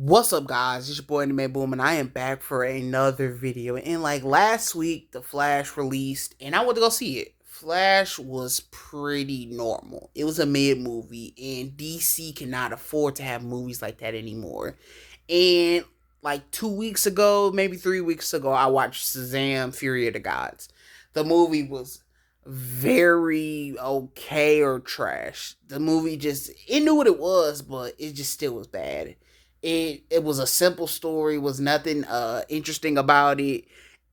What's up, guys? It's your boy Anime Boom, and I am back for another video. And like last week, The Flash released, and I went to go see it. Flash was pretty normal. It was a mid movie, and DC cannot afford to have movies like that anymore. And like 2 weeks ago, maybe 3 weeks ago, I watched Shazam: Fury of the Gods. The movie was very okay or trash. The movie just it knew what it was, but it just still was bad. It was a simple story, was nothing interesting about it,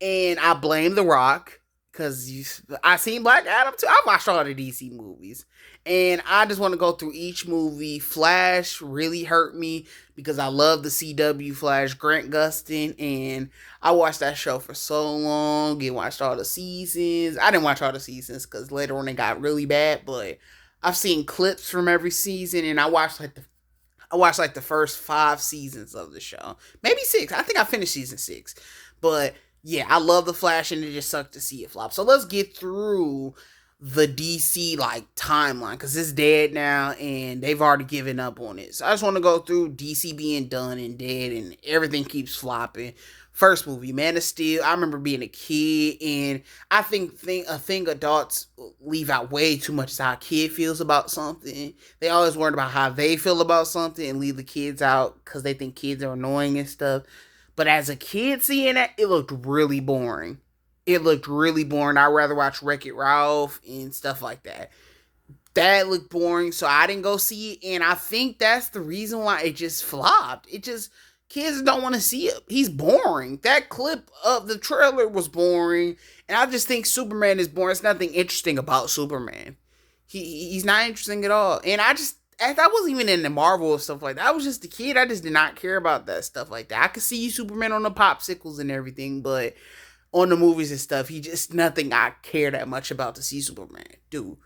and I blame The Rock because I seen Black Adam too. I watched all the DC movies, and I just want to go through each movie. Flash really hurt me because I love the CW Flash, Grant Gustin, and I watched that show for so long and watched all the seasons. I didn't watch all the seasons because later on it got really bad, but I've seen clips from every season, and I watched like the first 5 seasons of the show, maybe six. I think I finished season 6, but yeah, I love the Flash, and it just sucked to see it flop. So let's get through the DC like timeline because it's dead now, and they've already given up on it. So I just want to go through DC being done and dead, and everything keeps flopping. First movie, Man of Steel. I remember being a kid, and I think a thing adults leave out way too much is how a kid feels about something. They always worry about how they feel about something and leave the kids out because they think kids are annoying and stuff. But as a kid seeing that, it looked really boring. It looked really boring. I'd rather watch Wreck It Ralph and stuff like that. That looked boring, so I didn't go see it. And I think that's the reason why it just flopped. It just kids don't want to see it. He's boring. That clip of the trailer was boring, and I just think Superman is boring. There's nothing interesting about Superman. He's not interesting at all. And I wasn't even in the Marvel or stuff like that. I was just a kid. I just did not care about that stuff like that. I could see Superman on the popsicles and everything, but on the movies and stuff, he just nothing I care that much about to see Superman do.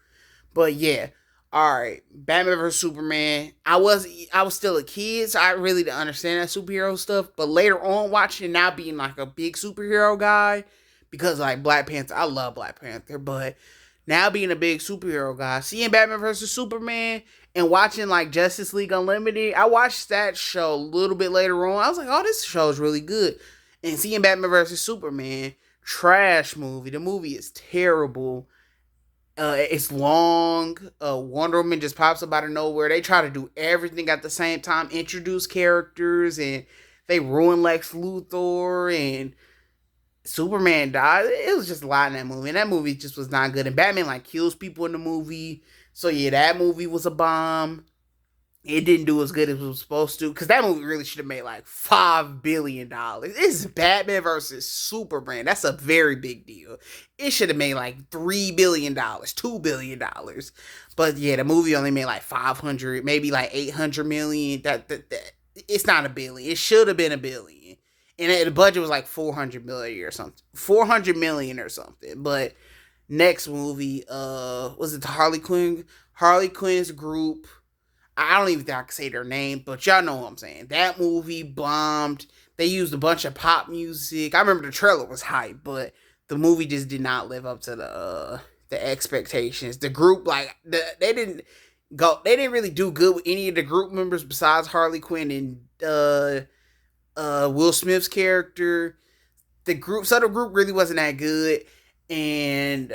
But yeah, all right, Batman vs Superman. I was still a kid, so I really didn't understand that superhero stuff. But later on, watching now being like a big superhero guy, because like Black Panther, I love Black Panther, but now being a big superhero guy, seeing Batman vs Superman and watching like Justice League Unlimited, I watched that show a little bit later on. I was like, oh, this show is really good. And seeing Batman vs Superman, trash movie. The movie is terrible. It's long. Wonder Woman just pops up out of nowhere. They try to do everything at the same time, introduce characters, and they ruin Lex Luthor, and Superman died. It was just a lot in that movie, and that movie just was not good. And Batman like kills people in the movie. So yeah, that movie was a bomb. It didn't do as good as it was supposed to, because that movie really should have made like $5 billion. It's Batman versus Superman. That's a very big deal. It should have made like $3 billion, $2 billion. But yeah, the movie only made like 500, maybe like 800 million. That it's not a billion. It should have been a billion. And the budget was like 400 million or something. 400 million or something. But next movie, was it the Harley Quinn? Harley Quinn's group. I don't even think I can say their name, but y'all know what I'm saying. That movie bombed. They used a bunch of pop music. I remember the trailer was hype, but the movie just did not live up to the expectations. The group they didn't go. They didn't really do good with any of the group members besides Harley Quinn and Will Smith's character. The group really wasn't that good. And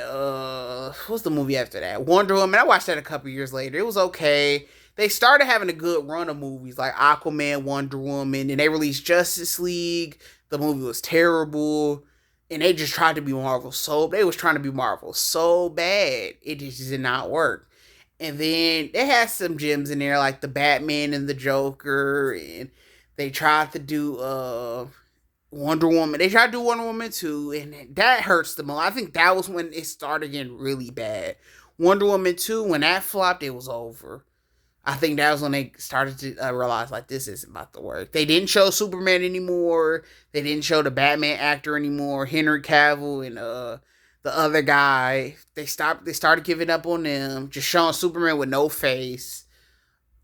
what's the movie after that? Wonder Woman. I watched that a couple years later. It was okay. They started having a good run of movies like Aquaman, Wonder Woman, and they released Justice League. The movie was terrible, and they just tried to be Marvel so they was trying to be Marvel so bad it just did not work. And then they had some gems in there like the Batman and the Joker, and they tried to do Wonder Woman. They tried to do Wonder Woman too, and that hurts the most. I think that was when it started getting really bad. Wonder Woman 2, when that flopped, it was over. I think that was when they started to realize, like, this isn't about to work. They didn't show Superman anymore. They didn't show the Batman actor anymore, Henry Cavill and the other guy. They started giving up on them, just showing Superman with no face.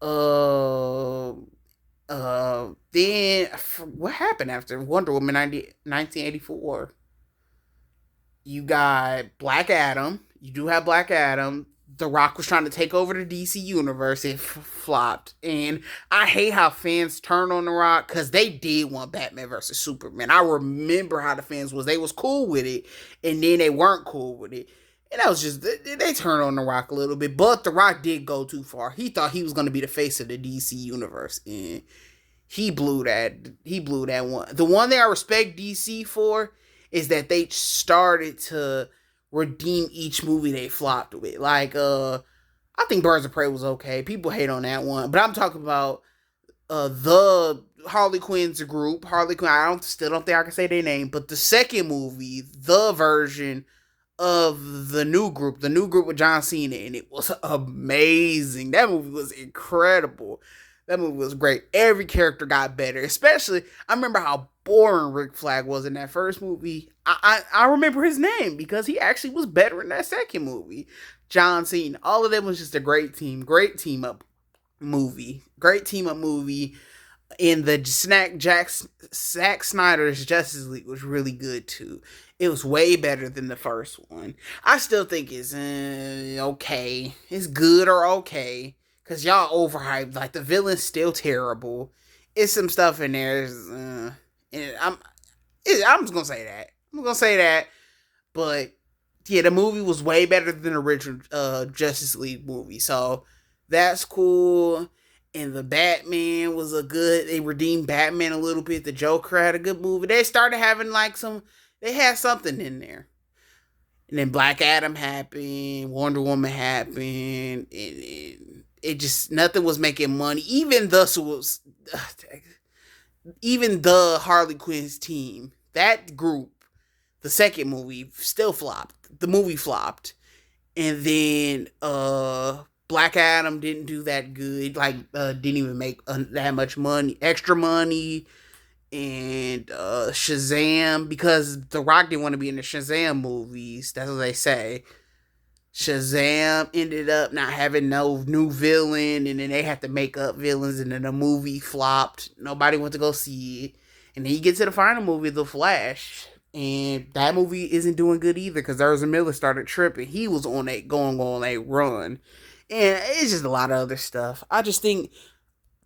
Then what happened after Wonder Woman 1984? You got Black Adam. You do have Black Adam. The Rock was trying to take over the DC universe. It flopped. And I hate how fans turn on The Rock because they did want Batman versus Superman. I remember how the fans was. They was cool with it, and then they weren't cool with it. And that was just, they turned on The Rock a little bit. But The Rock did go too far. He thought he was going to be the face of the DC universe. And he blew that. He blew that one. The one thing I respect DC for is that they started to redeem each movie they flopped with. Like, I think Birds of Prey was okay. People hate on that one, but I'm talking about the Harley Quinn's group. Harley Quinn. Still don't think I can say their name, but the second movie, the version of the new group with John Cena, and it was amazing. That movie was incredible. That movie was great. Every character got better. Especially, I remember how boring Rick Flag was in that first movie. I remember his name because he actually was better in that second movie. John Cena. All of them was just a great team. Great team up movie. Great team up movie. And the Zack Snyder's Justice League was really good too. It was way better than the first one. I still think it's okay. It's good or okay. Because y'all overhyped. Like, the villain's still terrible. It's some stuff in there. And I'm just going to say that. I'm going to say that. But, yeah, the movie was way better than the original Justice League movie. So, that's cool. And the Batman was they redeemed Batman a little bit. The Joker had a good movie. They started having, like, they had something in there. And then Black Adam happened. Wonder Woman happened. And it just, nothing was making money. Even the Harley Quinn's team, that group, the second movie still flopped. The movie flopped. And then Black Adam didn't do that good. Like, didn't even make that much money, extra money. And Shazam, because The Rock didn't want to be in the Shazam movies. That's what they say. Shazam ended up not having no new villain, and then they had to make up villains, and then the movie flopped. Nobody went to go see it. And then you get to the final movie, The Flash, and that movie isn't doing good either because Ezra Miller started tripping. He was going on a run. And it's just a lot of other stuff. I just think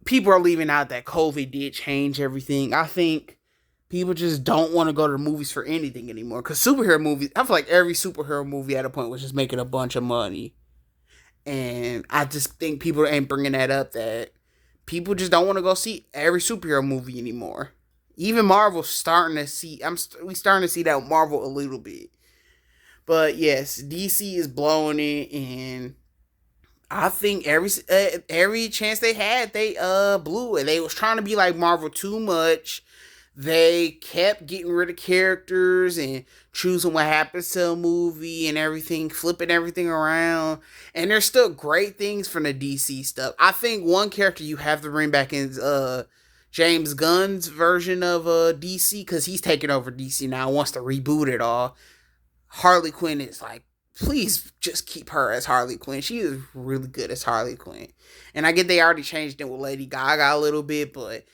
people are leaving out that COVID did change everything. I think people just don't want to go to the movies for anything anymore. Because superhero movies, I feel like every superhero movie at a point was just making a bunch of money. And I just think people ain't bringing that up, that people just don't want to go see every superhero movie anymore. Even Marvel's starting to see, we starting to see that with Marvel a little bit. But yes, DC is blowing it, and I think every chance they had, they blew it. They was trying to be like Marvel too much. They kept getting rid of characters and choosing what happens to a movie and everything, flipping everything around. And there's still great things from the DC stuff. I think one character you have to bring back is James Gunn's version of DC, because he's taking over DC now, wants to reboot it all. Harley Quinn is like, please just keep her as Harley Quinn. She is really good as Harley Quinn. And I get they already changed it with Lady Gaga a little bit, but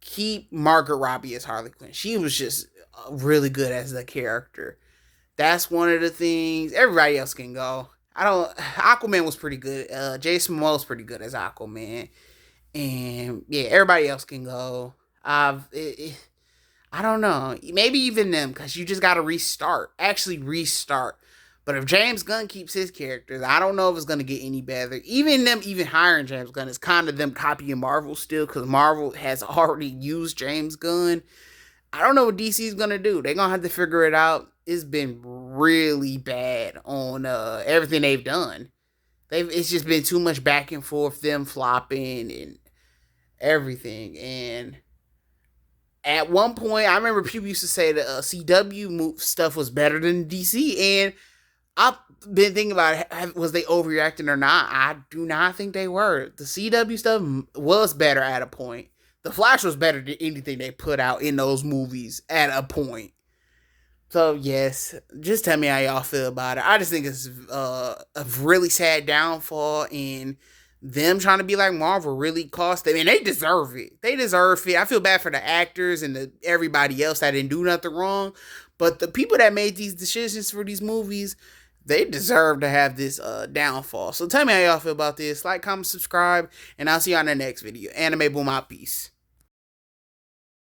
keep Margot Robbie as Harley Quinn. She was just really good as the character. That's one of the things. Everybody else can go. Aquaman was pretty good. Jason Momoa was pretty good as Aquaman. And yeah, everybody else can go. I don't know. Maybe even them, because you just got to restart. Actually restart. But if James Gunn keeps his characters, I don't know if it's going to get any better. Even hiring James Gunn is kind of them copying Marvel still, because Marvel has already used James Gunn. I don't know what DC is going to do. They're going to have to figure it out. It's been really bad on everything they've done. It's just been too much back and forth, them flopping and everything. And at one point, I remember people used to say that CW stuff was better than DC, and I've been thinking about it, was they overreacting or not? I do not think they were. The CW stuff was better at a point. The Flash was better than anything they put out in those movies at a point. So, yes, just tell me how y'all feel about it. I just think it's a really sad downfall, and them trying to be like Marvel really cost them. And they deserve it. They deserve it. I feel bad for the actors and everybody else that didn't do nothing wrong. But the people that made these decisions for these movies, They deserve to have this downfall. So tell me how y'all feel about this. Like, comment, subscribe, and I'll see you on the next video. Anime Boom out. Peace.